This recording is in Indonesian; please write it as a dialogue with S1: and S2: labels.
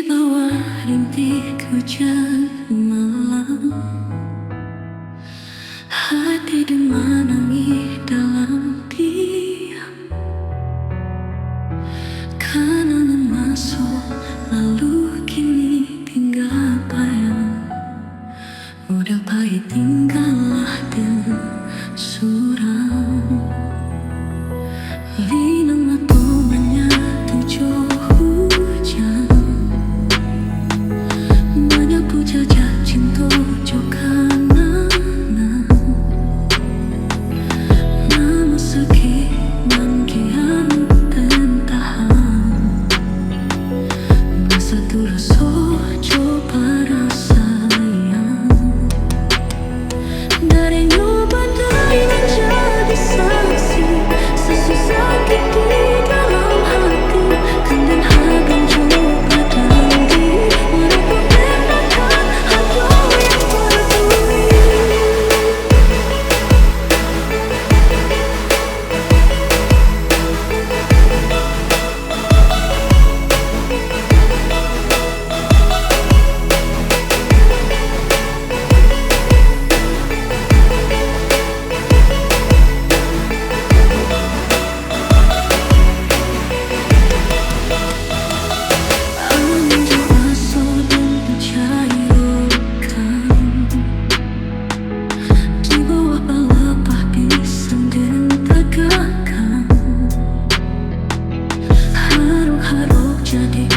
S1: bawah rintik hujan malam, hati dimenangi dalam diam. Kenangan masuk lalu kini tinggal bayang. Udah pahit tinggallah dengan suram. Linang atau menyatu hujan, menyapu jajah cinta jokana. Nama segi mangkian tentahan, bersatu rasa coba rasayang. Dari nyoba dari menjadi saksi sesusah di dalam hati. Kandang hagan coba dangi, walaupun termakan ada yang peduli. Jadi